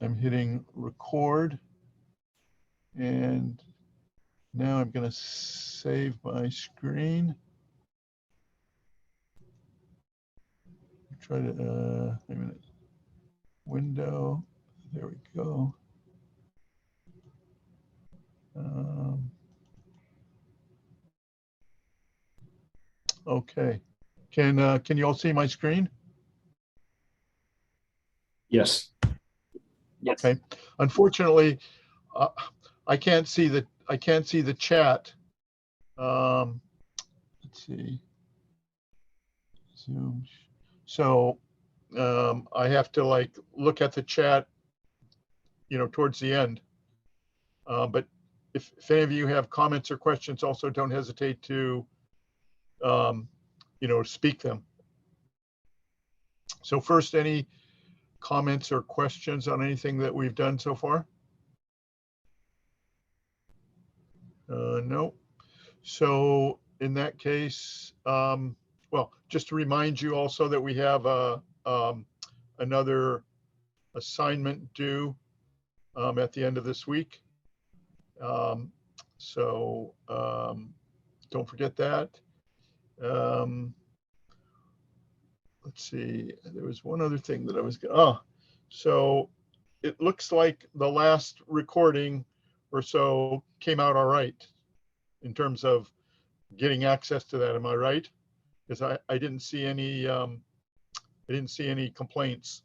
I'm hitting record, and now I'm going to save my screen. Try to, wait a minute, window, there we go. Okay, can you all see my screen? Yes. Yes. Okay. Unfortunately, I can't see the chat. Let's see. Zoom. So I have to like look at the chat, towards the end. But if any of you have comments or questions, also don't hesitate to, speak them. So first, any comments or questions on anything that we've done so far? No. So in that case, well, just to remind you also that we have another assignment due at the end of this week. So don't forget that. Let's see, there was one other thing that I was so it looks like the last recording or so came out all right in terms of getting access to that. Am I right? Because I didn't see any complaints.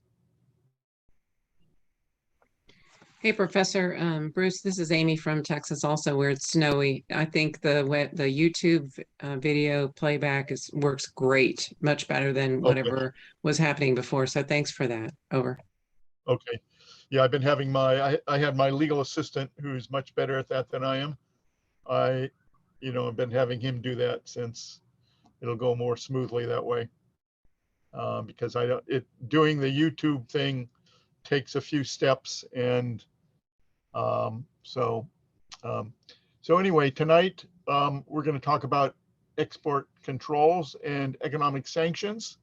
Hey, Professor Bruce, this is Amy from Texas, also where it's snowy. I think the YouTube video playback works great, much better than whatever was happening before. So thanks for that. Over. Okay. Yeah, I've been having I had my legal assistant who's much better at that than I am. I've been having him do that since it'll go more smoothly that way. Because doing the YouTube thing takes a few steps, and so anyway, tonight we're going to talk about export controls and economic sanctions,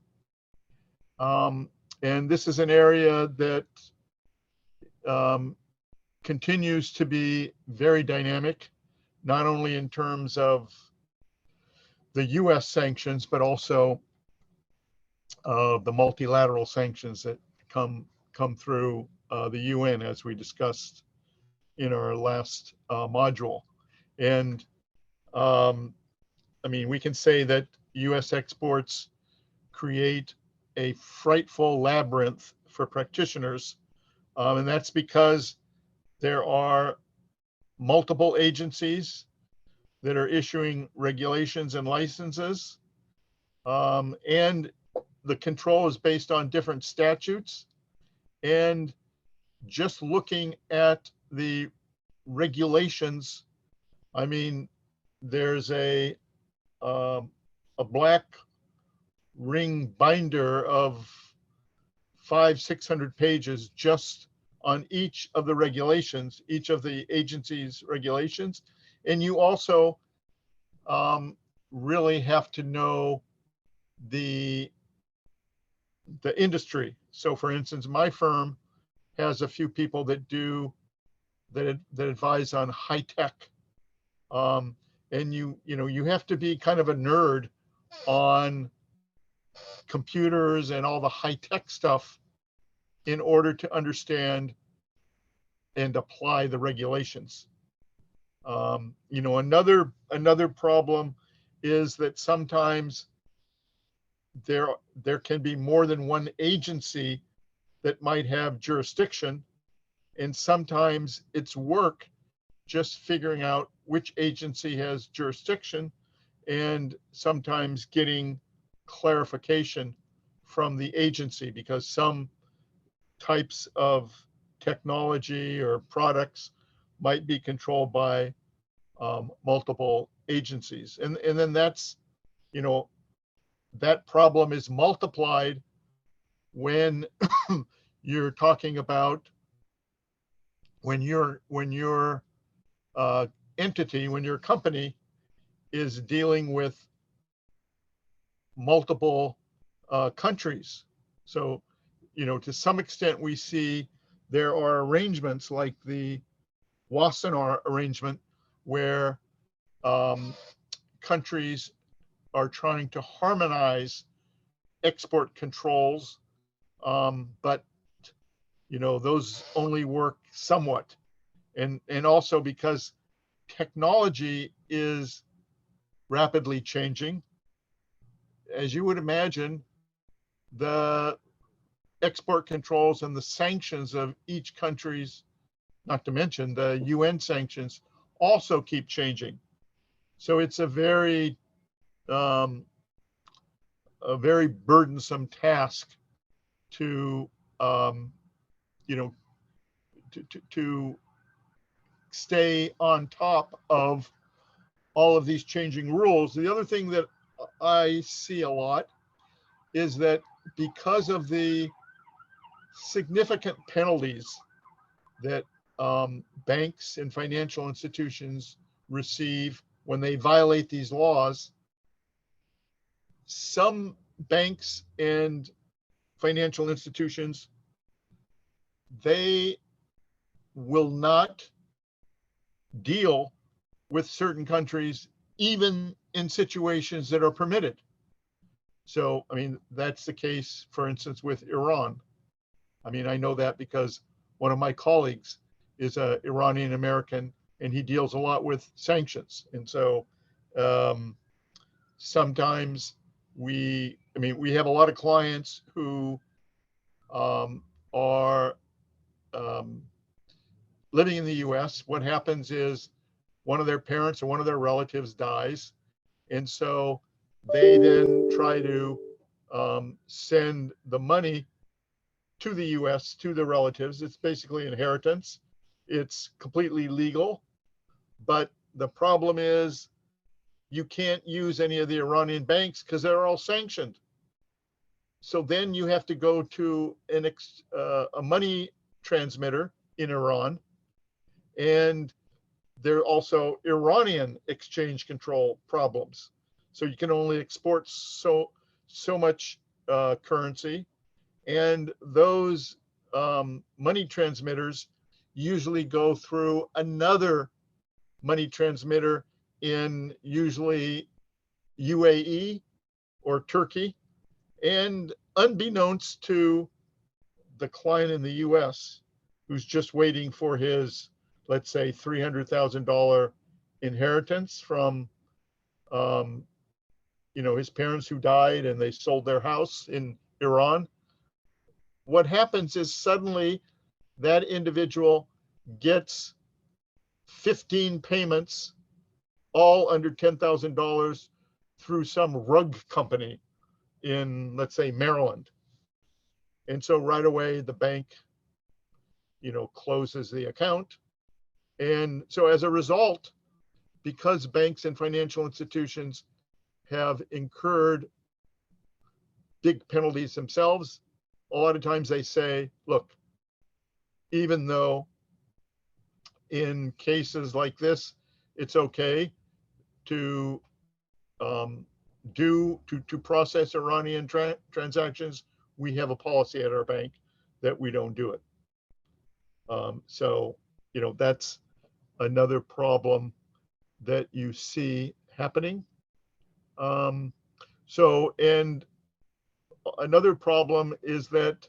and this is an area that continues to be very dynamic, not only in terms of the U.S. sanctions, but also the multilateral sanctions that come through the UN, as we discussed in our last module. And I mean, we can say that U.S. exports create a frightful labyrinth for practitioners, and that's because there are multiple agencies that are issuing regulations and licenses, and the control is based on different statutes. And just looking at the regulations, I mean, there's a black ring binder of 500-600 pages just on each of the regulations, each of the agency's regulations. And you also really have to know the industry. So for instance, my firm has a few people that advise on high tech. And you have to be kind of a nerd on computers and all the high tech stuff in order to understand and apply the regulations. Another problem is that sometimes there can be more than one agency that might have jurisdiction, and sometimes it's work just figuring out which agency has jurisdiction, and sometimes getting clarification from the agency, because some types of technology or products might be controlled by multiple agencies. And then that's, that problem is multiplied when you're talking about when your entity, when your company is dealing with multiple countries. So, to some extent we see there are arrangements like the Wassenaar arrangement where countries are trying to harmonize export controls, but those only work somewhat, and also because technology is rapidly changing. As you would imagine, the export controls and the sanctions of each country's, not to mention the UN sanctions, also keep changing. So it's um, a very burdensome task to you know to stay on top of all of these changing rules. The other thing that I see a lot is that because of the significant penalties that banks and financial institutions receive when they violate these laws, some banks and financial institutions, they will not deal with certain countries, even in situations that are permitted. So, I mean, that's the case, for instance, with Iran. I mean, I know that because one of my colleagues is an Iranian American, and he deals a lot with sanctions. And so sometimes we have a lot of clients who are living in the US. What happens is one of their parents or one of their relatives dies. And so they then try to send the money to the US, to the relatives. It's basically inheritance. It's completely legal. But the problem is you can't use any of the Iranian banks because they're all sanctioned. So then you have to go to a money transmitter in Iran. And there are also Iranian exchange control problems. So you can only export so much currency. And those money transmitters usually go through another money transmitter in usually UAE or Turkey. And unbeknownst to the client in the US, who's just waiting for his, let's say, $300,000 inheritance from his parents who died and they sold their house in Iran, what happens is suddenly that individual gets 15 payments, all under $10,000, through some rug company in, let's say, Maryland. And so right away, the bank, closes the account. And so as a result, because banks and financial institutions have incurred big penalties themselves, a lot of times they say, look, even though in cases like this, it's okay to process Iranian transactions, we have a policy at our bank that we don't do it. So, that's another problem that you see happening. And another problem is that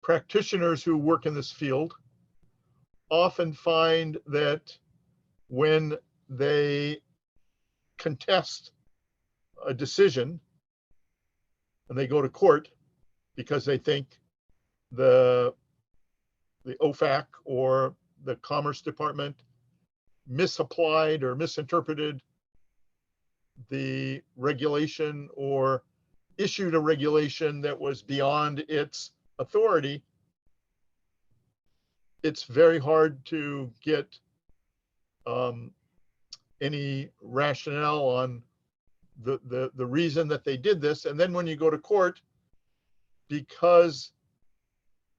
practitioners who work in this field often find that when they contest a decision and they go to court because they think the OFAC or the Commerce Department misapplied or misinterpreted the regulation or issued a regulation that was beyond its authority, it's very hard to get any rationale on the reason that they did this. And then when you go to court, because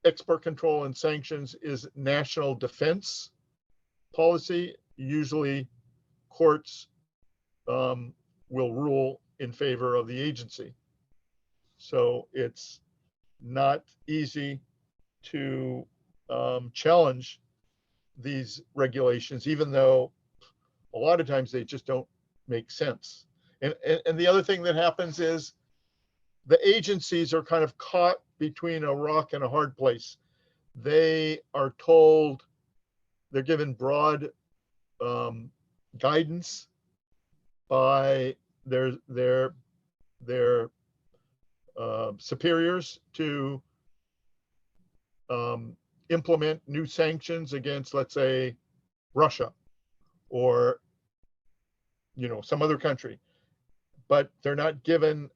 export control and sanctions is national defense policy, usually courts will rule in favor of the agency. So it's not easy to challenge these regulations, even though a lot of times they just don't make sense. And the other thing that happens is the agencies are kind of caught between a rock and a hard place. They are told, they're given broad guidance by their superiors to implement new sanctions against, let's say, Russia or some other country, but they're not given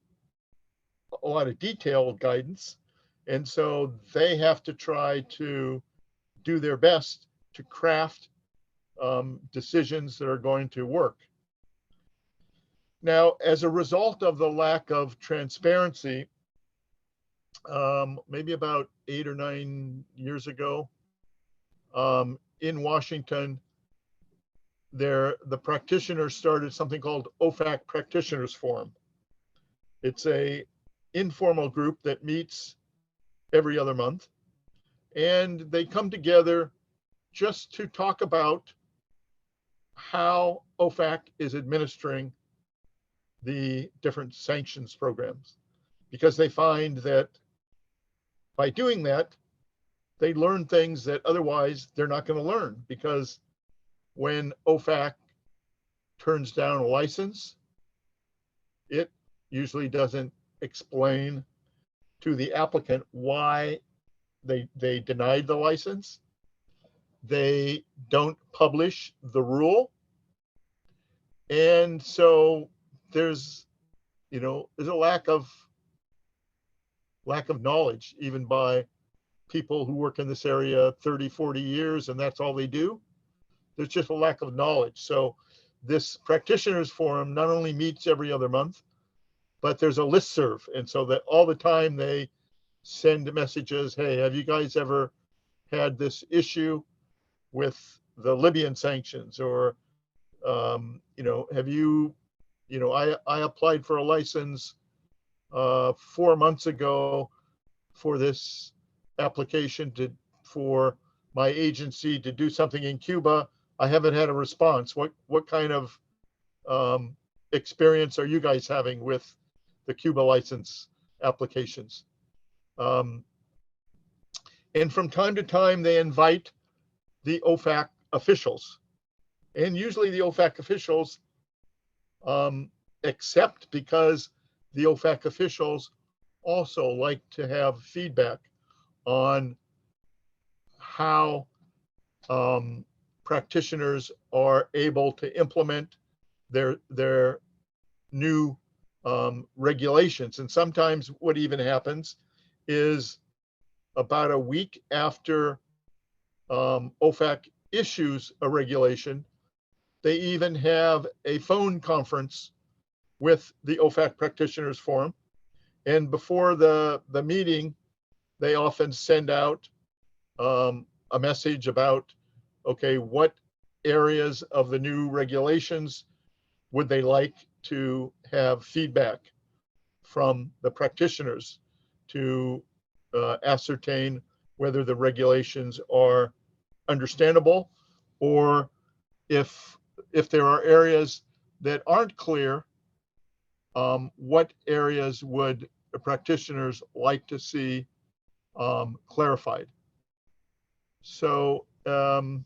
a lot of detailed guidance, and so they have to try to do their best to craft decisions that are going to work. Now, as a result of the lack of transparency, maybe about 8 or 9 years ago, in Washington, the practitioners started something called OFAC Practitioners Forum. It's a informal group that meets every other month, and they come together just to talk about how OFAC is administering the different sanctions programs, because they find that by doing that, they learn things that otherwise they're not going to learn, because when OFAC turns down a license, it usually doesn't explain to the applicant why they denied the license. They don't publish the rule. And so there's a lack of knowledge, even by people who work in this area 30, 40 years, and that's all they do. There's just a lack of knowledge. So this practitioners forum not only meets every other month, but there's a listserv. And so that all the time they send messages, hey, have you guys ever had this issue with the Libyan sanctions? Or, have you, I applied for a license 4 months ago for this application for my agency to do something in Cuba. I haven't had a response. What kind of experience are you guys having with the Cuba license applications? And from time to time, they invite the OFAC officials. And usually the OFAC officials accept, because the OFAC officials also like to have feedback on how practitioners are able to implement their new regulations. And sometimes what even happens is about a week after OFAC issues a regulation, they even have a phone conference with the OFAC Practitioners Forum. And before the meeting, they often send out a message about, okay, what areas of the new regulations would they like to have feedback from the practitioners to ascertain whether the regulations are understandable, or if there are areas that aren't clear, what areas would the practitioners like to see clarified. So, and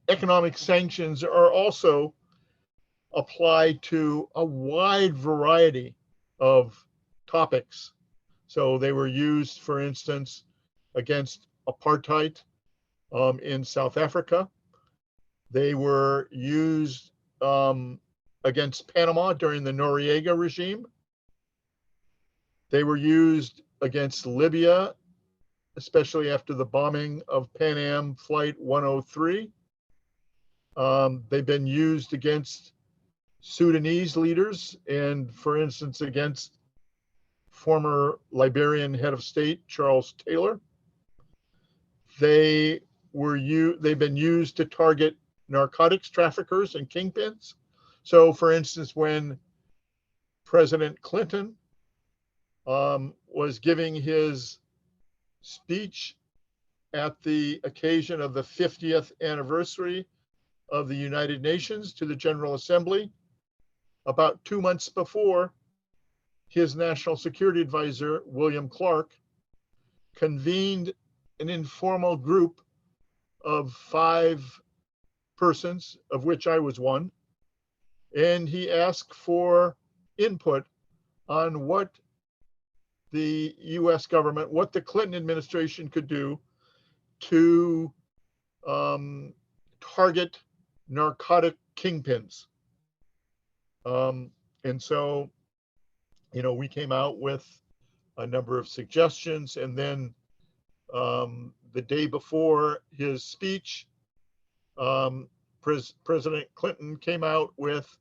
economic sanctions are also applied to a wide variety of topics. So they were used, for instance, against apartheid in South Africa. They were used against Panama during the Noriega regime. They were used against Libya, especially after the bombing of Pan Am Flight 103. They've been used against Sudanese leaders, and for instance, against former Liberian head of state, Charles Taylor. They've been used to target narcotics traffickers and kingpins. So for instance, when President Clinton was giving his speech at the occasion of the 50th anniversary of the United Nations to the General Assembly. About 2 months before, his national security advisor, William Clark, convened an informal group of 5 persons, of which I was one, and he asked for input on what the US government, what the Clinton administration could do to target narcotic kingpins. And so, we came out with a number of suggestions, and then the day before his speech, President Clinton came out with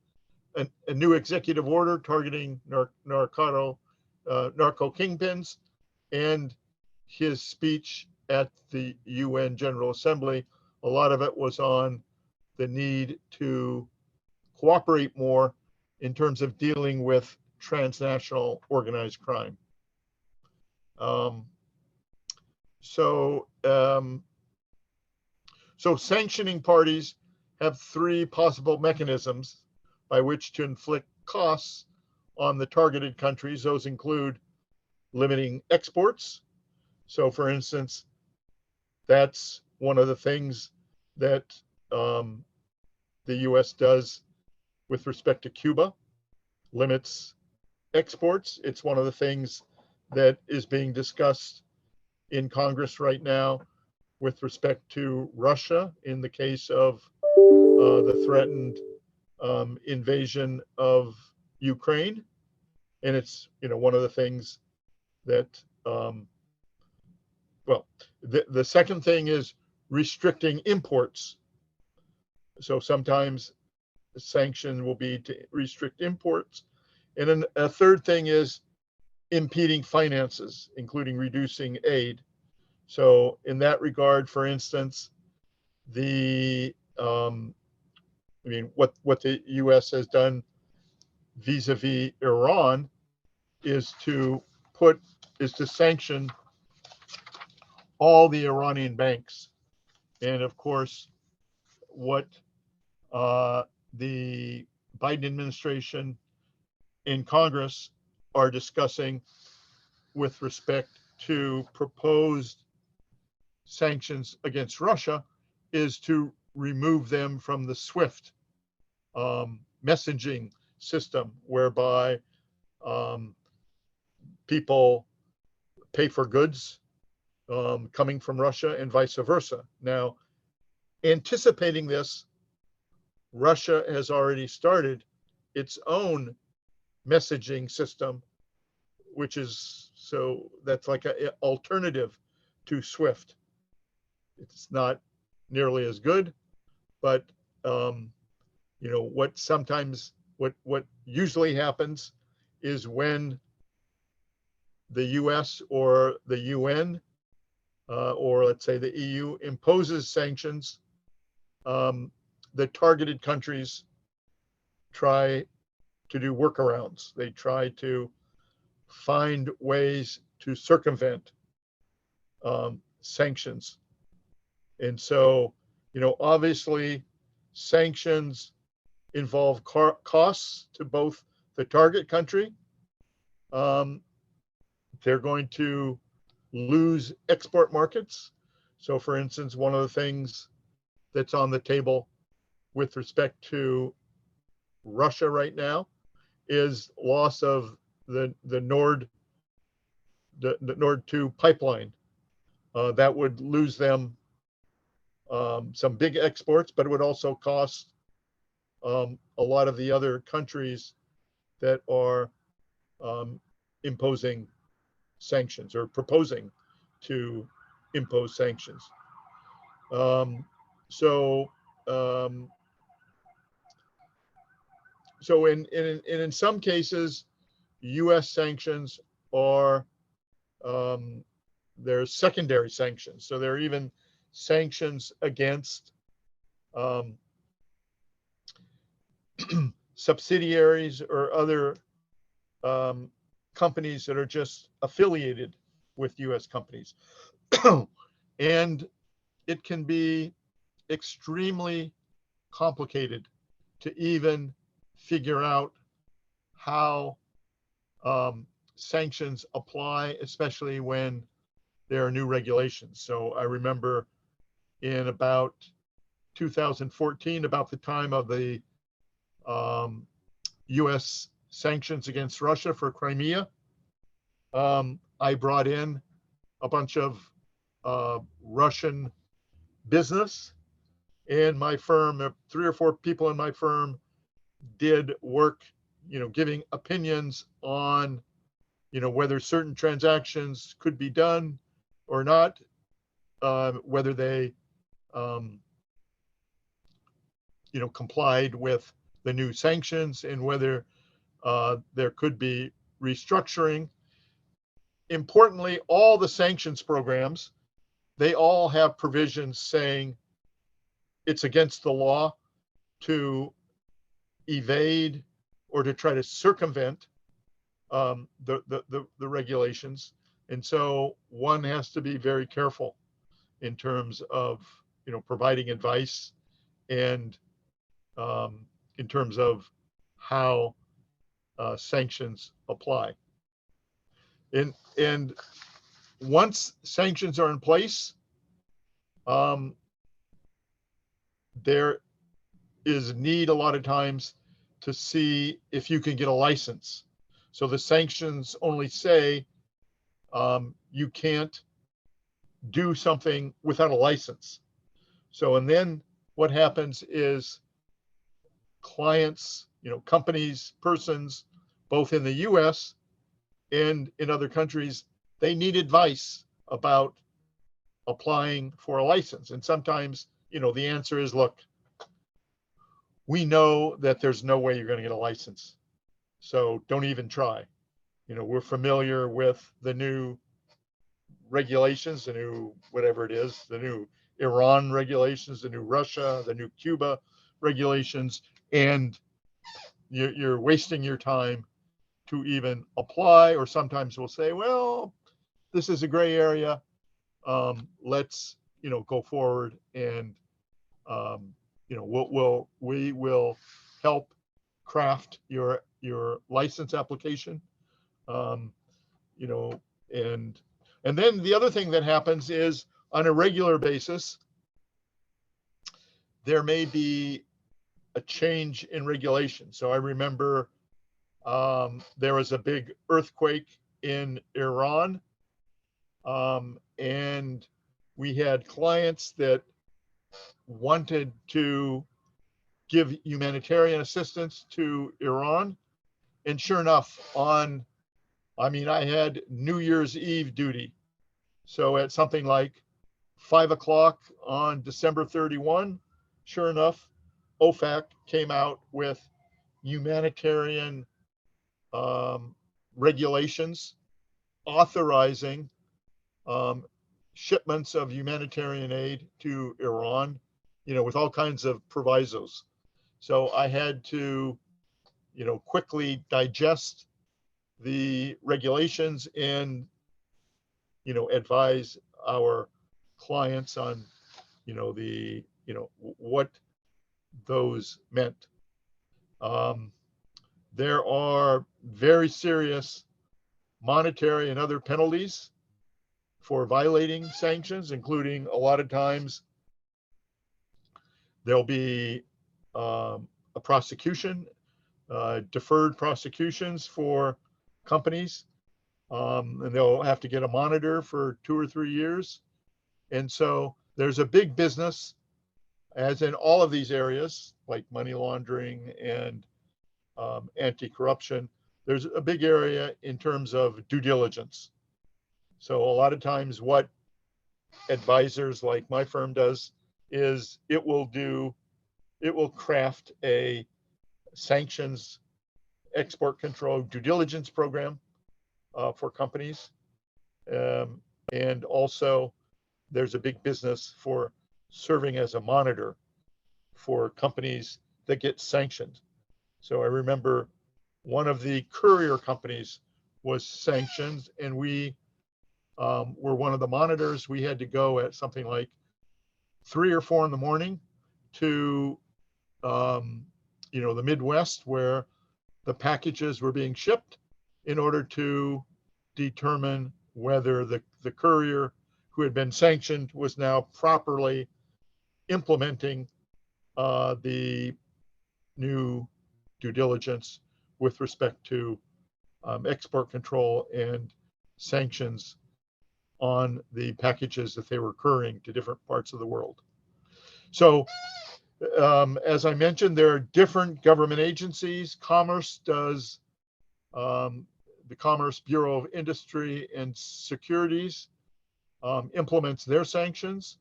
a new executive order targeting narco kingpins, and his speech at the UN General Assembly, a lot of it was on the need to cooperate more in terms of dealing with transnational organized crime. So sanctioning parties have 3 possible mechanisms by which to inflict costs on the targeted countries. Those include limiting exports. So for instance, that's one of the things that the US does with respect to Cuba, limits exports. It's one of the things that is being discussed in Congress right now with respect to Russia in the case of the threatened invasion of Ukraine. And it's, one of the things that, the second thing is restricting imports. So sometimes the sanction will be to restrict imports. And then a third thing is impeding finances, including reducing aid. So in that regard, for instance, what the US has done vis-a-vis Iran is to sanction all the Iranian banks. And of course, what the Biden administration in Congress are discussing with respect to proposed sanctions against Russia is to remove them from the SWIFT messaging system, whereby people pay for goods coming from Russia and vice versa. Now, anticipating this, Russia has already started its own messaging system, that's like an alternative to SWIFT. It's not nearly as good, but what usually happens is when the US or the UN or let's say the EU imposes sanctions, the targeted countries try to do workarounds. They try to find ways to circumvent sanctions. And so, obviously, sanctions involve costs to both the target country. They're going to lose export markets. So, for instance, one of the things that's on the table with respect to Russia right now is loss of the Nord 2 pipeline. That would lose them some big exports, but it would also cost a lot of the other countries that are imposing sanctions or proposing to impose sanctions. So in some cases, U.S. sanctions are there's secondary sanctions. So there are even sanctions against subsidiaries or other companies that are just affiliated with US companies. And it can be extremely complicated to even figure out how sanctions apply, especially when there are new regulations. So I remember in about 2014, about the time of the US sanctions against Russia for Crimea, I brought in a bunch of Russian business, and my firm, 3 or 4 people in my firm, did work, giving opinions on, whether certain transactions could be done or not, whether they, complied with the new sanctions, and whether there could be restructuring. Importantly, all the sanctions programs, they all have provisions saying it's against the law to evade or to try to circumvent the regulations. And so one has to be very careful in terms of, providing advice, and in terms of how sanctions apply. And once sanctions are in place, there is need a lot of times to see if you can get a license. So the sanctions only say you can't do something without a license. So, and then what happens is clients, companies, persons, both in the US and in other countries, they need advice about applying for a license. And sometimes, the answer is, look, we know that there's no way you're going to get a license, so don't even try. We're familiar with the new regulations, the new whatever it is, the new Iran regulations, the new Russia, the new Cuba regulations, and you're wasting your time to even apply. Or sometimes we'll say, well, this is a gray area. Let's go forward, and we will help craft your license application. And then the other thing that happens is, on a regular basis, there may be a change in regulation. So I remember there was a big earthquake in Iran, and we had clients that wanted to give humanitarian assistance to Iran. And sure enough, I had New Year's Eve duty. So at something like 5 o'clock on December 31, sure enough, OFAC came out with humanitarian regulations authorizing shipments of humanitarian aid to Iran, with all kinds of provisos. So I had to, quickly digest the regulations and, advise our clients on, what those meant. There are very serious monetary and other penalties for violating sanctions, including, a lot of times there'll be a prosecution, deferred prosecutions for companies, and they'll have to get a monitor for 2 or 3 years. And so there's a big business, as in all of these areas, like money laundering and anti-corruption. There's a big area in terms of due diligence. So a lot of times what advisors like my firm does is it will craft a sanctions export control due diligence program for companies. And also there's a big business for serving as a monitor for companies that get sanctioned. So I remember one of the courier companies was sanctioned, and we were one of the monitors. We had to go at something like 3 or 4 in the morning to the Midwest, where the packages were being shipped, in order to determine whether the courier who had been sanctioned was now properly implementing the new due diligence with respect to export control and sanctions on the packages that they were couriering to different parts of the world. So, as I mentioned, there are different government agencies. Commerce does, the Commerce Bureau of Industry and Securities implements their sanctions.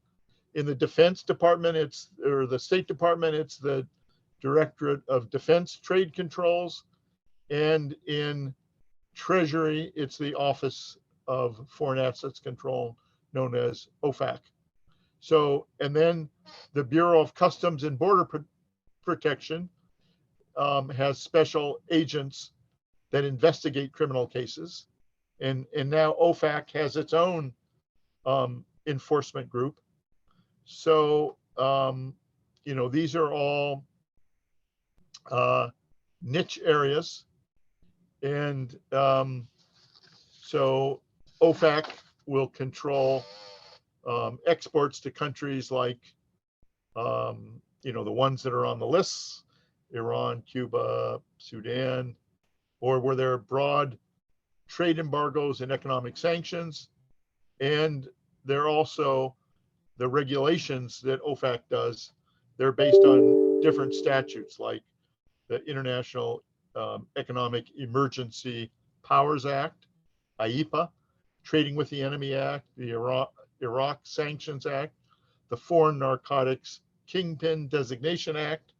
In the Defense Department, or the State Department, it's the Directorate of Defense Trade Controls. And in Treasury, it's the Office of Foreign Assets Control, known as OFAC. So, and then the Bureau of Customs and Border Protection has special agents that investigate criminal cases. And now OFAC has its own enforcement group. So, these are all niche areas. And so OFAC will control exports to countries like, the ones that are on the lists: Iran, Cuba, Sudan, or where there are broad trade embargoes and economic sanctions. And there are also the regulations that OFAC does. They're based on different statutes, like the International Economic Emergency Powers Act, IEPA, Trading with the Enemy Act, the Iraq Sanctions Act, the Foreign Narcotics Kingpin Designation Act.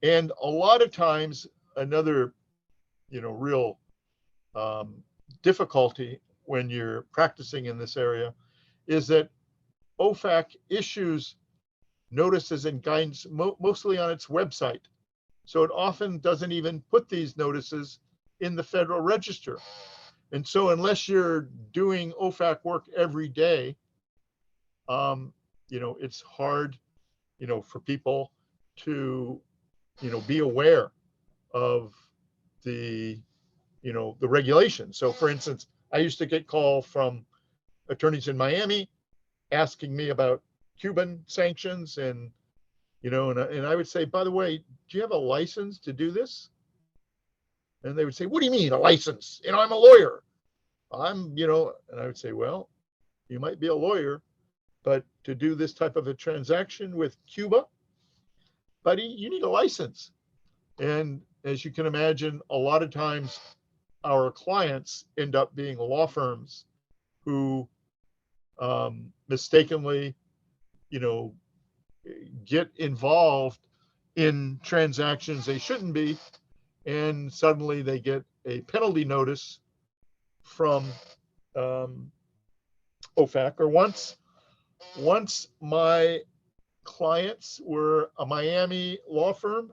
And a lot of times, another, real difficulty when you're practicing in this area is that OFAC issues notices and guidance mostly on its website. So it often doesn't even put these notices in the Federal Register. And so unless you're doing OFAC work every day, it's hard, for people to, be aware of the, the regulations. So for instance, I used to get call from attorneys in Miami asking me about Cuban sanctions, and and I would say, by the way, do you have a license to do this? And they would say, what do you mean, a license? I'm a lawyer. And I would say, well, you might be a lawyer, but to do this type of a transaction with Cuba, buddy, you need a license. And as you can imagine, a lot of times our clients end up being law firms who mistakenly, get involved in transactions they shouldn't be, and suddenly they get a penalty notice from OFAC. Or once my clients were a Miami law firm.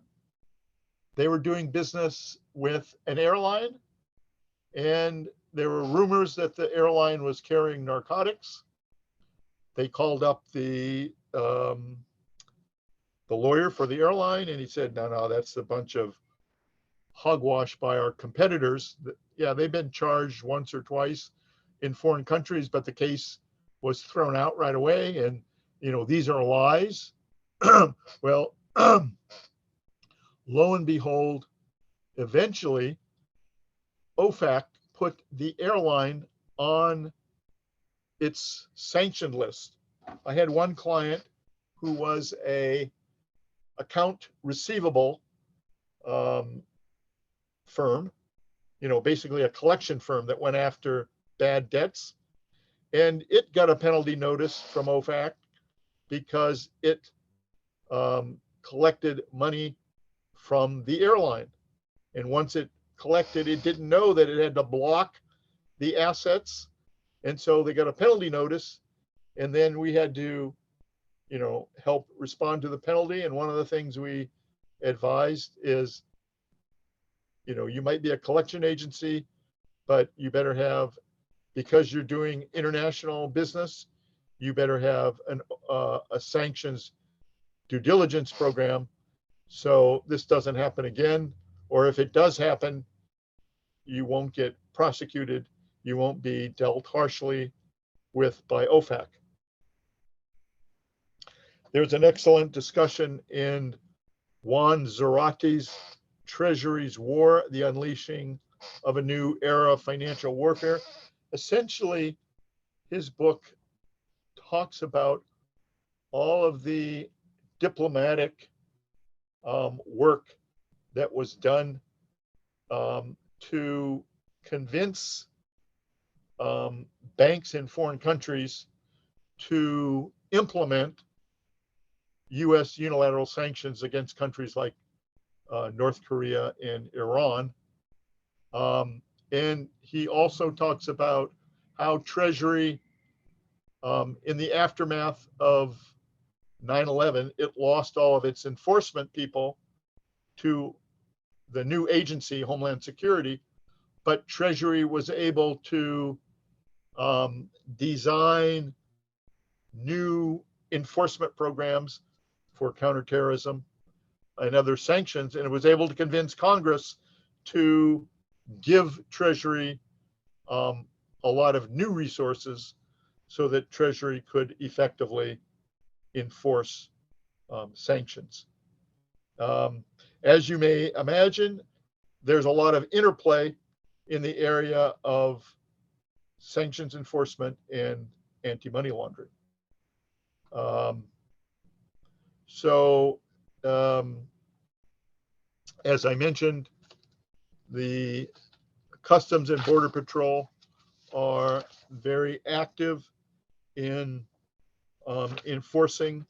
They were doing business with an airline, and there were rumors that the airline was carrying narcotics. They called up the lawyer for the airline, and he said, no, that's a bunch of hogwash by our competitors. Yeah, they've been charged once or twice in foreign countries, but the case was thrown out right away. And, these are lies. Well, lo and behold, eventually OFAC put the airline on its sanctioned list. I had one client who was a account receivable firm, basically a collection firm that went after bad debts. And it got a penalty notice from OFAC because it collected money from the airline. And once it collected, it didn't know that it had to block the assets. And so they got a penalty notice. And then we had to, help respond to the penalty. And one of the things we advised is, you might be a collection agency, but you better have, because you're doing international business, you better have a sanctions due diligence program so this doesn't happen again. Or if it does happen, you won't get prosecuted. You won't be dealt harshly with by OFAC. There's an excellent discussion in Juan Zarati's Treasury's War, the Unleashing of a New Era of Financial Warfare. Essentially, his book talks about all of the diplomatic work that was done to convince banks in foreign countries to implement US unilateral sanctions against countries like North Korea and Iran. And he also talks about how Treasury, in the aftermath of 9/11, it lost all of its enforcement people to the new agency, Homeland Security, but Treasury was able to design new enforcement programs for counterterrorism and other sanctions, and it was able to convince Congress to give Treasury a lot of new resources so that Treasury could effectively enforce sanctions. As you may imagine, there's a lot of interplay in the area of sanctions enforcement and anti-money laundering. As I mentioned, the Customs and Border Patrol are very active in enforcing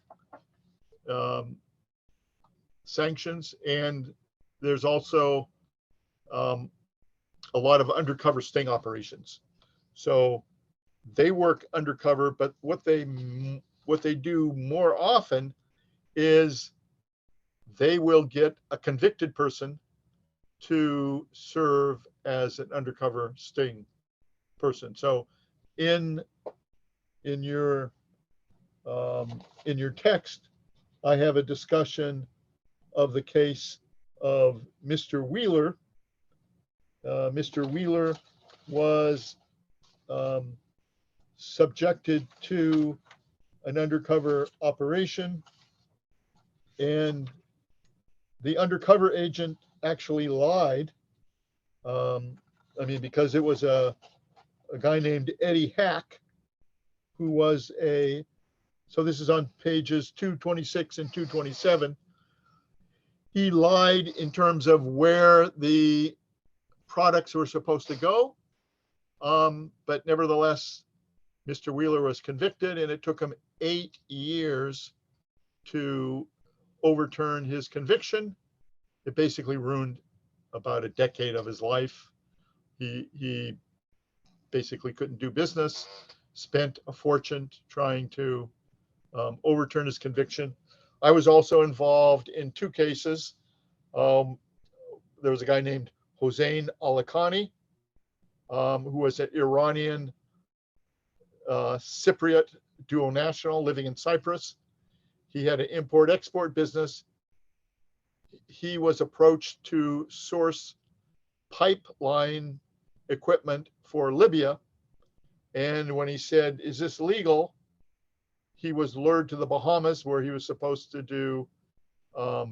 sanctions, and there's also a lot of undercover sting operations. So they work undercover, but what they do more often is they will get a convicted person to serve as an undercover sting person. So in your text, I have a discussion of the case of Mr. Wheeler. Mr. Wheeler was subjected to an undercover operation, and the undercover agent actually lied. Because it was a guy named Eddie Hack, who was so this is on pages 226 and 227. He lied in terms of where the products were supposed to go. But nevertheless, Mr. Wheeler was convicted, and it took him 8 years to overturn his conviction. It basically ruined about a decade of his life. He basically couldn't do business, spent a fortune trying to overturn his conviction. I was also involved in 2 cases. There was a guy named Hossein Alakhani, who was an Iranian Cypriot dual national living in Cyprus. He had an import-export business. He was approached to source pipeline equipment for Libya. And when he said, "Is this legal?" he was lured to the Bahamas, where he was supposed to do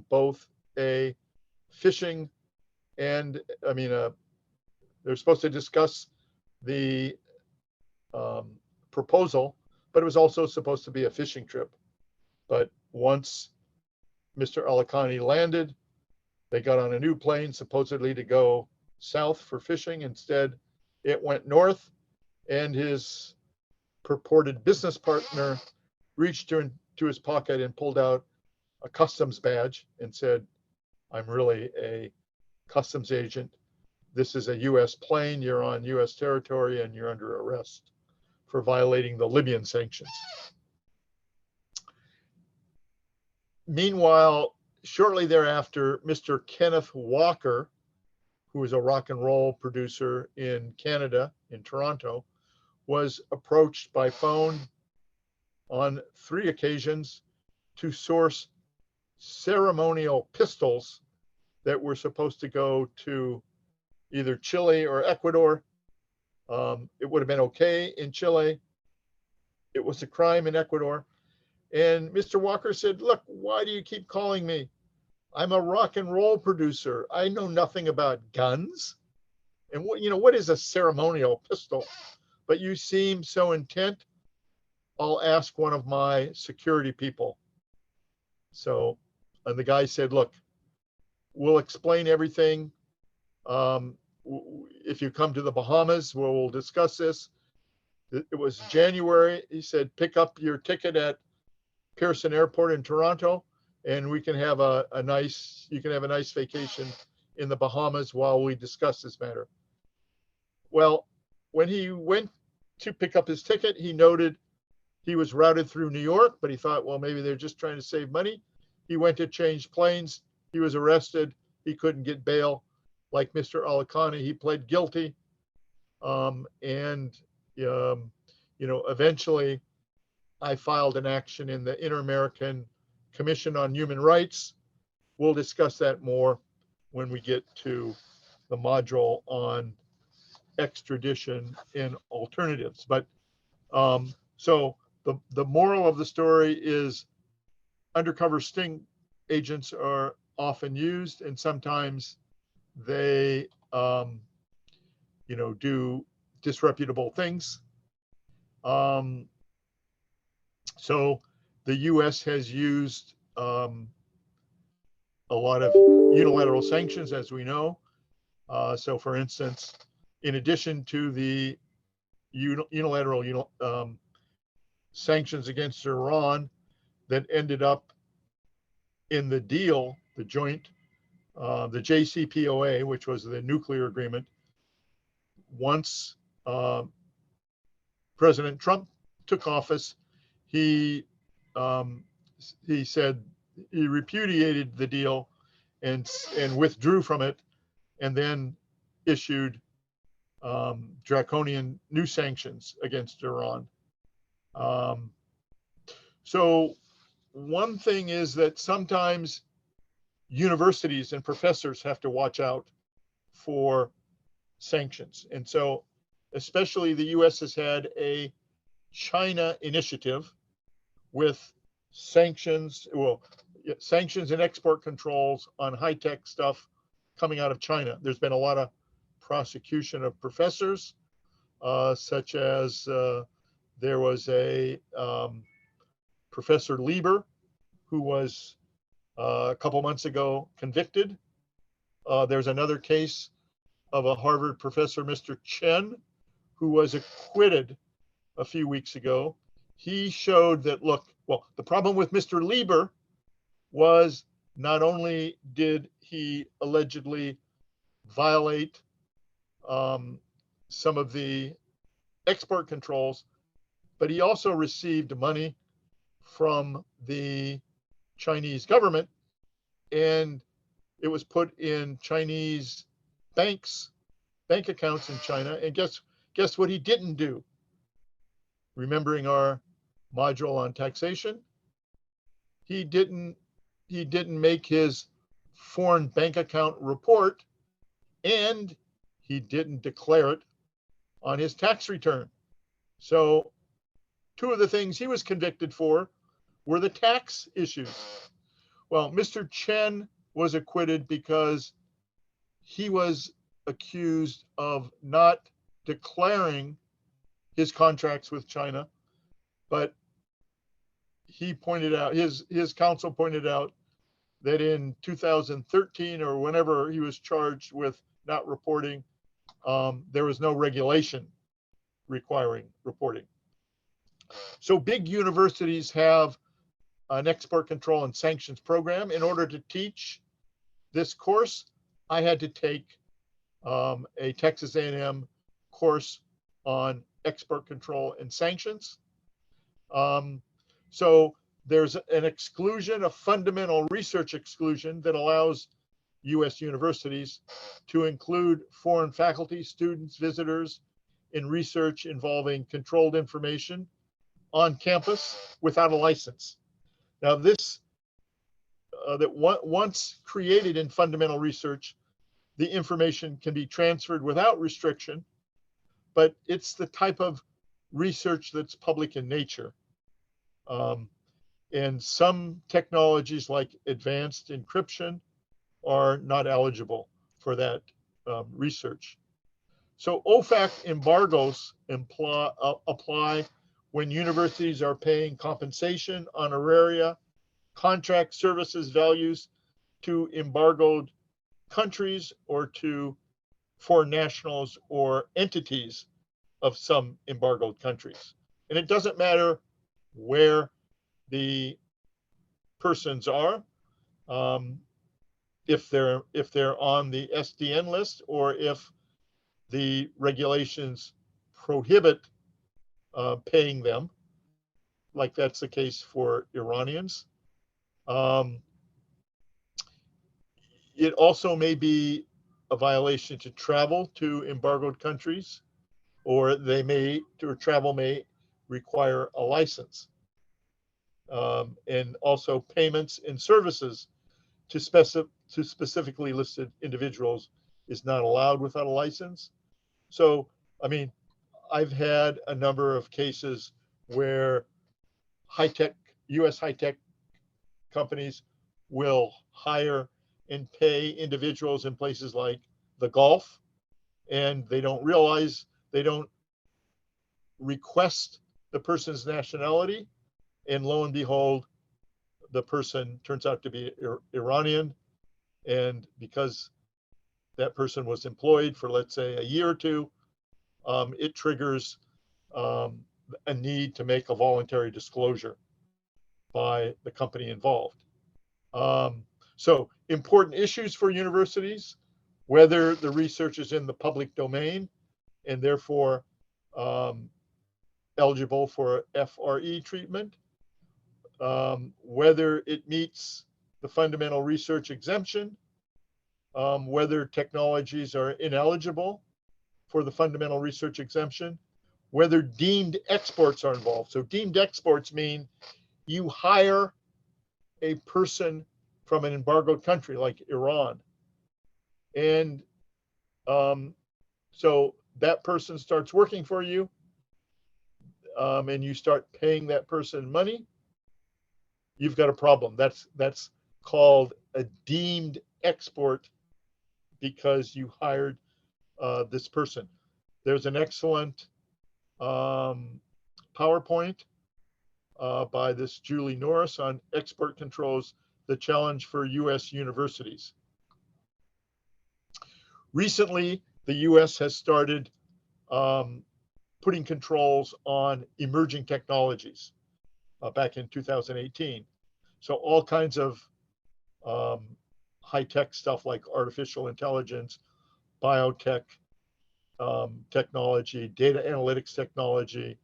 both a fishing and, they're supposed to discuss the proposal, but it was also supposed to be a fishing trip. But once Mr. Alakhani landed, they got on a new plane, supposedly to go south for fishing. Instead, it went north, and his purported business partner reached into his pocket and pulled out a customs badge and said, "I'm really a customs agent. This is a US plane. You're on US territory, and you're under arrest for violating the Libyan sanctions." Meanwhile, shortly thereafter, Mr. Kenneth Walker, who was a rock and roll producer in Canada, in Toronto, was approached by phone on 3 occasions to source ceremonial pistols that were supposed to go to either Chile or Ecuador. It would have been okay in Chile. It was a crime in Ecuador. And Mr. Walker said, look, why do you keep calling me? I'm a rock and roll producer. I know nothing about guns. And what is a ceremonial pistol? But you seem so intent. I'll ask one of my security people. So, and the guy said, look, we'll explain everything. If you come to the Bahamas, we'll discuss this. It was January. He said, pick up your ticket at Pearson Airport in Toronto, and we can have a nice vacation in the Bahamas while we discuss this matter. Well, when he went to pick up his ticket, he noted he was routed through New York, but he thought, well, maybe they're just trying to save money. He went to change planes. He was arrested. He couldn't get bail. Like Mr. Alicani, he pled guilty. Eventually I filed an action in the Inter-American Commission on Human Rights. We'll discuss that more when we get to the module on extradition and alternatives. But so the moral of the story is undercover sting agents are often used, and sometimes they do disreputable things. So the US has used a lot of unilateral sanctions, as we know. So for instance, in addition to the unilateral sanctions against Iran that ended up in the deal, the joint, the JCPOA, which was the nuclear agreement, once President Trump took office, he said he repudiated the deal and withdrew from it, and then issued draconian new sanctions against Iran. So one thing is that sometimes universities and professors have to watch out for sanctions. And so especially the US has had a China initiative with sanctions and export controls on high-tech stuff coming out of China. There's been a lot of prosecution of professors, such as there was a Professor Lieber, who was a couple months ago convicted. There's another case of a Harvard professor, Mr. Chen, who was acquitted a few weeks ago. He showed that, the problem with Mr. Lieber was not only did he allegedly violate some of the export controls, but he also received money from the Chinese government, and it was put in Chinese bank accounts in China. And guess what he didn't do? Remembering our module on taxation, he didn't make his foreign bank account report, and he didn't declare it on his tax return. So 2 of the things he was convicted for were the tax issues. Well, Mr. Chen was acquitted because he was accused of not declaring his contracts with China, but he pointed out, his counsel pointed out that in 2013 or whenever he was charged with not reporting, there was no regulation requiring reporting. So big universities have an export control and sanctions program. In order to teach this course, I had to take a Texas A&M course on export control and sanctions. So there's an exclusion, a fundamental research exclusion that allows U.S. universities to include foreign faculty, students, visitors in research involving controlled information on campus without a license. Now this, once created in fundamental research, the information can be transferred without restriction, but it's the type of research that's public in nature. And some technologies like advanced encryption are not eligible for that research. So OFAC embargoes apply when universities are paying compensation, honoraria, contract services values to embargoed countries or to foreign nationals or entities of some embargoed countries. And it doesn't matter where the persons are, if they're on the SDN list or if the regulations prohibit paying them, like that's the case for Iranians. It also may be a violation to travel to embargoed countries, or travel may require a license. And also payments and services to specifically listed individuals is not allowed without a license. So, I mean, I've had a number of cases where US high-tech companies will hire and pay individuals in places like the Gulf, and they don't request the person's nationality, and lo and behold, the person turns out to be Iranian, and because that person was employed for, let's say, a year or two, it triggers a need to make a voluntary disclosure by the company involved. So important issues for universities, whether the research is in the public domain and therefore eligible for FRE treatment, whether it meets the fundamental research exemption, whether technologies are ineligible for the fundamental research exemption, whether deemed exports are involved. So deemed exports mean you hire a person from an embargoed country like Iran. And so that person starts working for you, and you start paying that person money, you've got a problem. That's called a deemed export because you hired this person. There's an excellent PowerPoint by this Julie Norris on export controls, the challenge for US universities. Recently, the US has started putting controls on emerging technologies back in 2018. So all kinds of high-tech stuff like artificial intelligence, biotech technology, data analytics technology,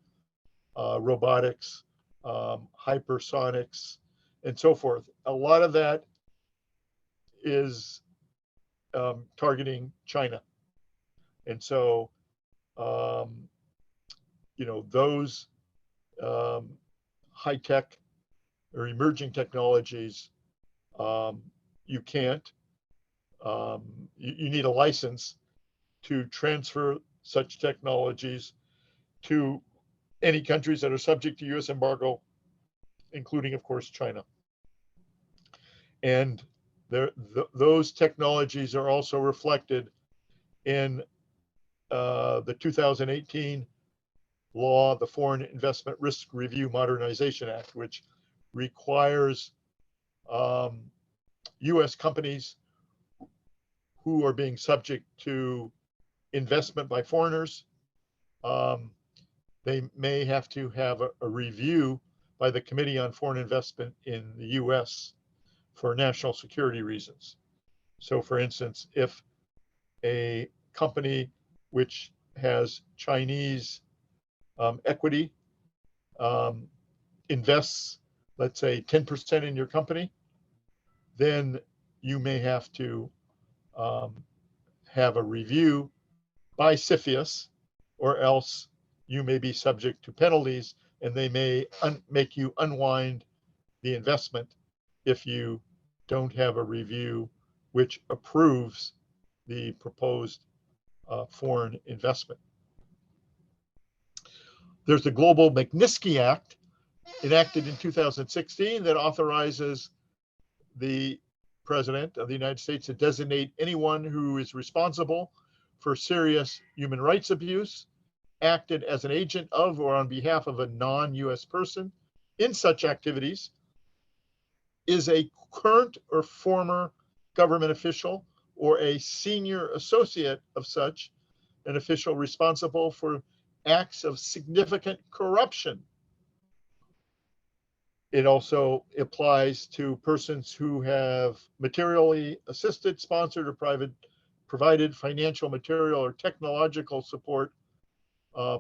robotics, hypersonics, and so forth. A lot of that is targeting China. And so, those high-tech or emerging technologies, you can't, you need a license to transfer such technologies to any countries that are subject to US embargo, including, of course, China. And those technologies are also reflected in the 2018 law, the Foreign Investment Risk Review Modernization Act, which requires US companies who are being subject to investment by foreigners, they may have to have a review by the Committee on Foreign Investment in the US for national security reasons. So for instance, if a company which has Chinese equity invests, let's say 10% in your company, then you may have to um, have a review by CFIUS, or else you may be subject to penalties, and they may make you unwind the investment if you don't have a review which approves the proposed foreign investment. There's the Global Magnitsky Act, enacted in 2016, that authorizes the President of the United States to designate anyone who is responsible for serious human rights abuse, acted as an agent of or on behalf of a non-US person in such activities, is a current or former government official or a senior associate of such an official responsible for acts of significant corruption. It also applies to persons who have materially assisted, sponsored, or provided financial, material, or technological support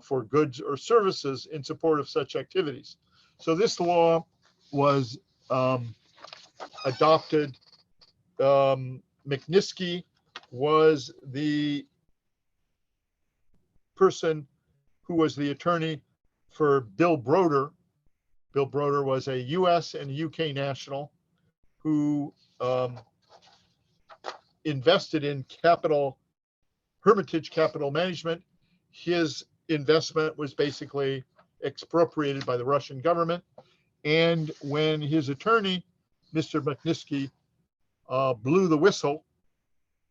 for goods or services in support of such activities. So this law was adopted. Magnitsky was the person who was the attorney for Bill Broder. Bill Broder was a US and UK national who invested in Hermitage Capital Management. His investment was basically expropriated by the Russian government. And when his attorney, Mr. Magnitsky, blew the whistle,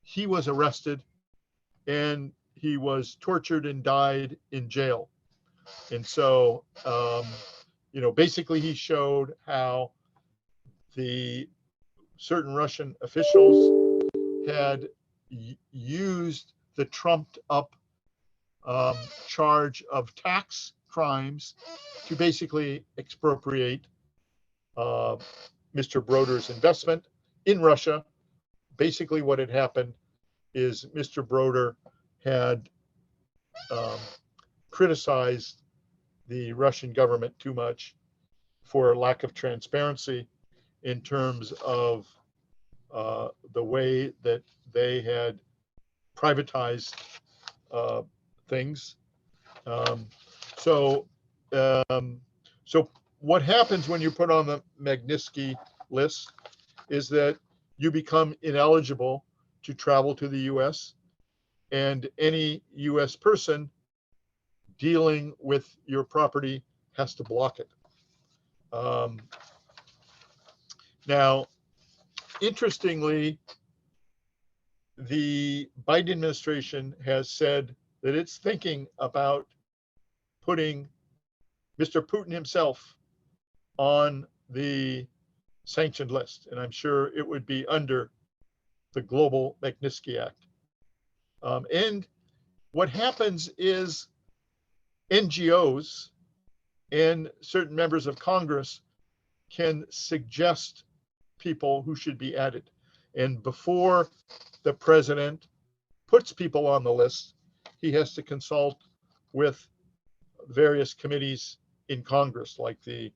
he was arrested and he was tortured and died in jail. And so, basically he showed how the certain Russian officials had used the trumped up charge of tax crimes to basically expropriate Mr. Broder's investment in Russia. Basically what had happened is Mr. Broder had criticized the Russian government too much for lack of transparency in terms of the way that they had privatized things. So what happens when you put on the Magnitsky list is that you become ineligible to travel to the US, and any US person dealing with your property has to block it. Now, interestingly, the Biden administration has said that it's thinking about putting Mr. Putin himself on the sanctioned list, and I'm sure it would be under the Global Magnitsky Act. And what happens is NGOs and certain members of Congress can suggest people who should be added. And before the president puts people on the list, he has to consult with various committees in Congress, like the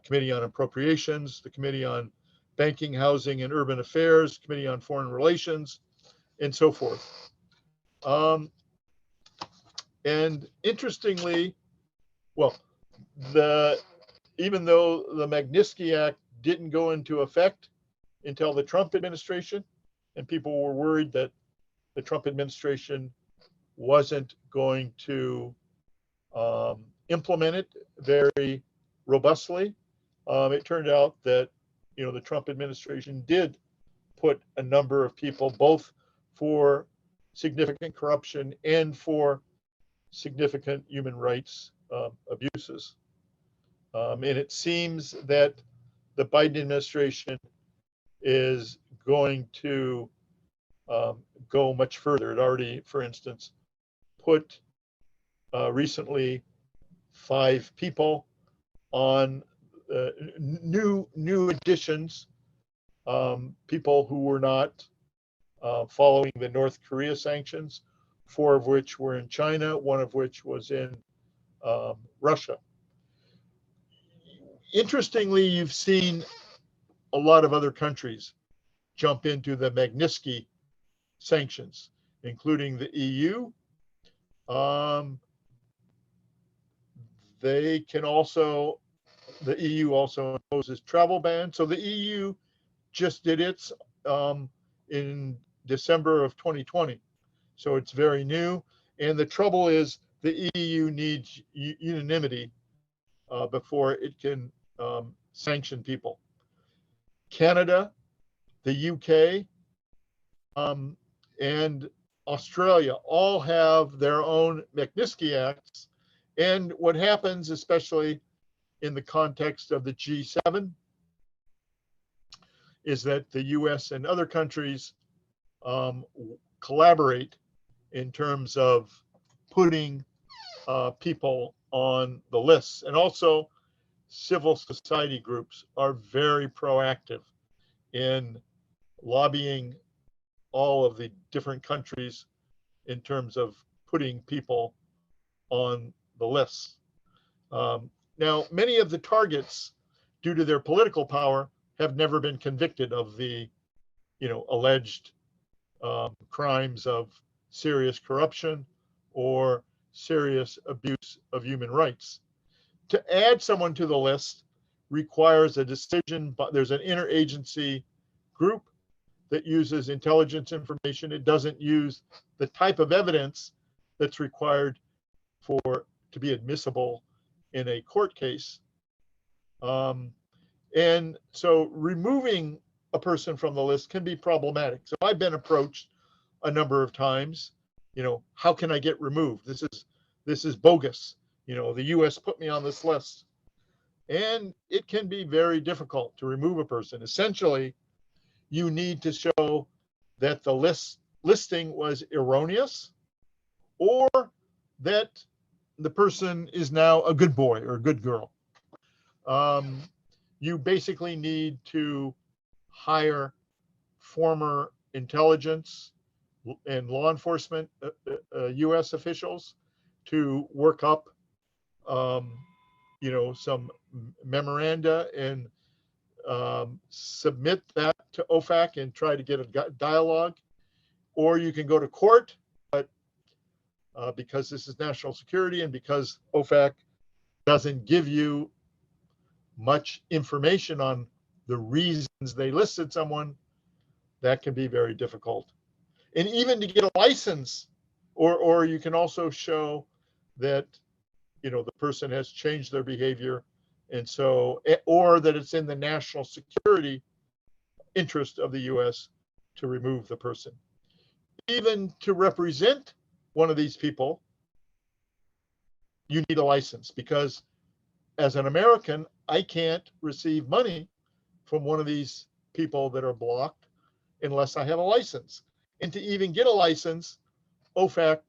Committee on Appropriations, the Committee on Banking, Housing, and Urban Affairs, Committee on Foreign Relations, and so forth. And interestingly, well, even though the Magnitsky Act didn't go into effect until the Trump administration, and people were worried that the Trump administration wasn't going to implement it very robustly, it turned out that the Trump administration did put a number of people, both for significant corruption and for significant human rights abuses. And it seems that the Biden administration is going to go much further. It already, for instance, put recently 5 people on new additions, people who were not following the North Korea sanctions, 4 of which were in China, 1 of which was in Russia. Interestingly, you've seen a lot of other countries jump into the Magnitsky sanctions, including the EU. They can also, the EU also imposes travel bans. So the EU just did its in December of 2020. So it's very new. And the trouble is the EU needs unanimity before it can sanction people. Canada, the UK, and Australia all have their own Magnitsky Acts. And what happens, especially in the context of the G7, is that the US and other countries collaborate in terms of putting people on the lists. And also, civil society groups are very proactive in lobbying all of the different countries in terms of putting people on the lists. Now, many of the targets, due to their political power, have never been convicted of the, alleged crimes of serious corruption or serious abuse of human rights. To add someone to the list requires a decision, but there's an interagency group that uses intelligence information. It doesn't use the type of evidence that's required to be admissible in a court case. And so removing a person from the list can be problematic. So I've been approached a number of times, how can I get removed? This is bogus. The US put me on this list. And it can be very difficult to remove a person. Essentially, you need to show that the listing was erroneous, or that the person is now a good boy or a good girl. You basically need to hire former intelligence and law enforcement US officials to work up some memoranda and submit that to OFAC and try to get a dialogue. Or you can go to court, but because this is national security and because OFAC doesn't give you much information on the reasons they listed someone, that can be very difficult. And even to get a license, or you can also show that the person has changed their behavior, and so, or that it's in the national security interest of the US to remove the person. Even to represent one of these people, you need a license, because as an American, I can't receive money from one of these people that are blocked unless I have a license. And to even get a license, OFAC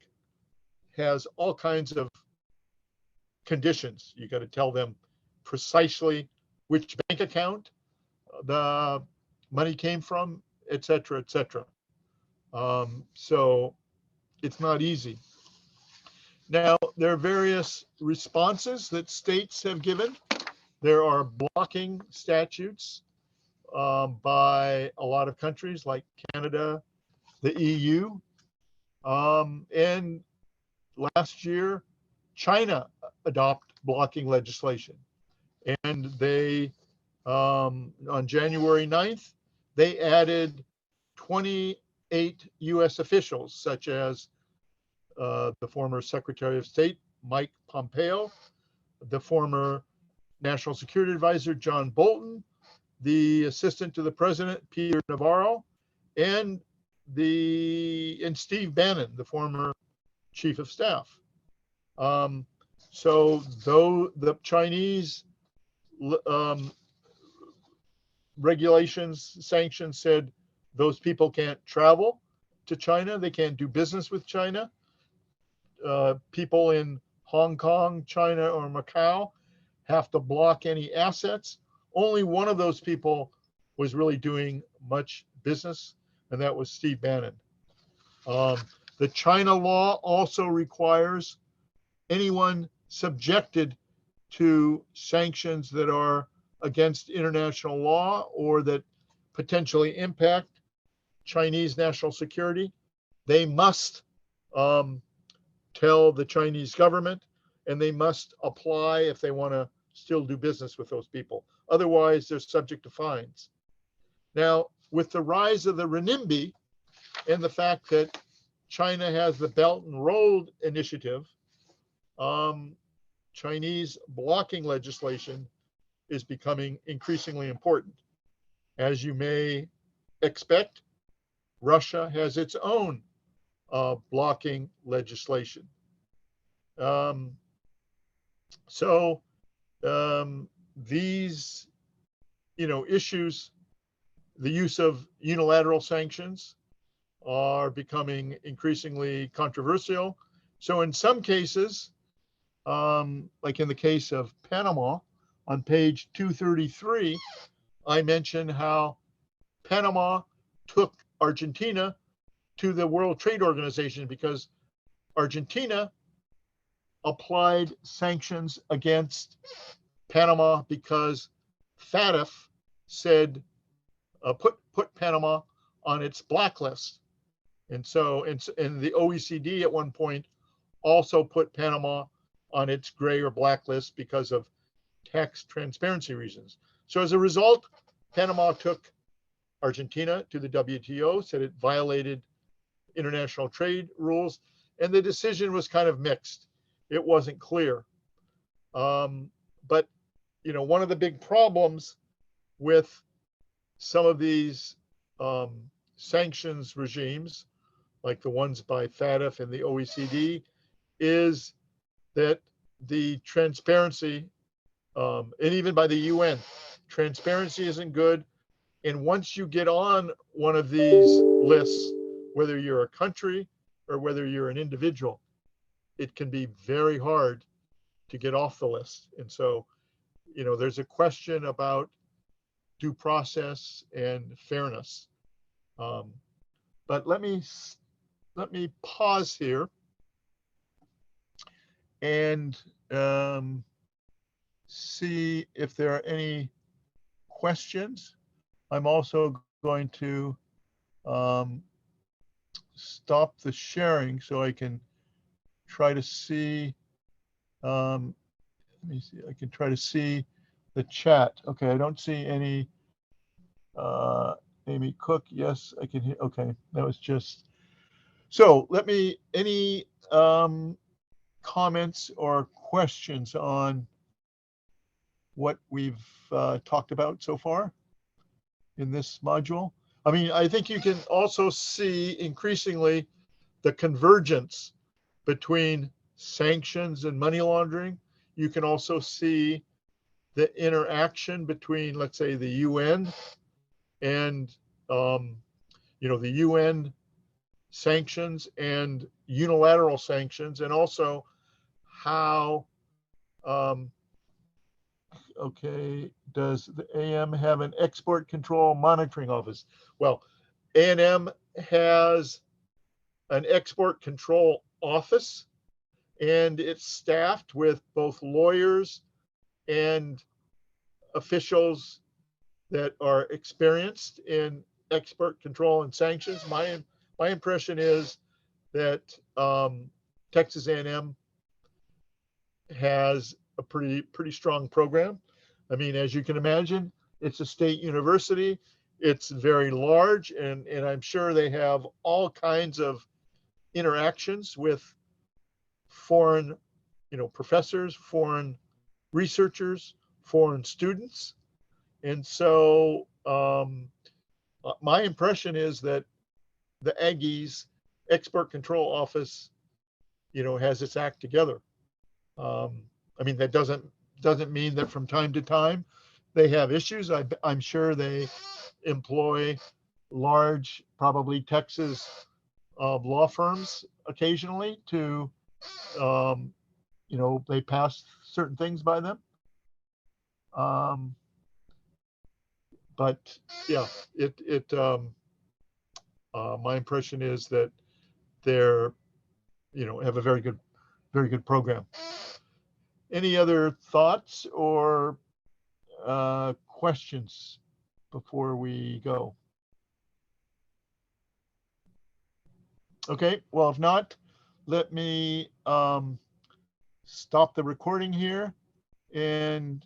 has all kinds of conditions. You got to tell them precisely which bank account the money came from, et cetera, et cetera. So it's not easy. Now, there are various responses that states have given. There are blocking statutes by a lot of countries like Canada, the EU, and last year, China adopted blocking legislation. And they, on January 9th, they added 28 US officials, such as the former Secretary of State, Mike Pompeo, the former National Security Advisor, John Bolton, the Assistant to the President, Peter Navarro, and Steve Bannon, the former Chief of Staff. So though the Chinese regulations, sanctions said those people can't travel to China, they can't do business with China. People in Hong Kong, China, or Macau have to block any assets. Only one of those people was really doing much business, and that was Steve Bannon. The China law also requires anyone subjected to sanctions that are against international law or that potentially impact Chinese national security they must tell the Chinese government, and they must apply if they want to still do business with those people. Otherwise, they're subject to fines. Now, with the rise of the renminbi and the fact that China has the Belt and Road Initiative, Chinese blocking legislation is becoming increasingly important. As you may expect, Russia has its own blocking legislation. So these, issues, the use of unilateral sanctions are becoming increasingly controversial. So in some cases, like in the case of Panama, on page 233, I mentioned how Panama took Argentina to the World Trade Organization because Argentina applied sanctions against Panama because FATF said put Panama on its blacklist. And so and the OECD at one point also put Panama on its gray or blacklist because of tax transparency reasons. So as a result, Panama took Argentina to the WTO, said it violated international trade rules, and the decision was kind of mixed. It wasn't clear. But one of the big problems with some of these sanctions regimes, like the ones by FATF and the OECD, is that the transparency, and even by the UN, transparency isn't good. And once you get on one of these lists, whether you're a country or whether you're an individual, it can be very hard to get off the list. And so, there's a question about due process and fairness. But let me pause here and see if there are any questions. I'm also going to stop the sharing so I can try to see. Let me see. I can try to see the chat. Okay, I don't see any. Amy Cook, yes, I can hear. Okay, that was just. So let me. Any comments or questions on what we've talked about so far in this module? I mean, I think you can also see increasingly the convergence between sanctions and money laundering. You can also see the interaction between, let's say, the UN and, the UN sanctions and unilateral sanctions, and also how, okay, does the AM have an export control monitoring office? Well, A&M has an export control office, and it's staffed with both lawyers and officials that are experienced in export control and sanctions. My impression is that Texas A&M has a pretty strong program. I mean, as you can imagine, it's a state university. It's very large, and I'm sure they have all kinds of interactions with foreign, professors, foreign researchers, foreign students. And so my impression is that the Aggies Export Control Office, has its act together. I mean, that doesn't mean that from time to time they have issues. I'm sure they employ large, probably Texas law firms occasionally to, they pass certain things by them. But yeah, my impression is that they're, have a very good program. Any other thoughts or questions before we go? Okay, well, if not, let me stop the recording here. And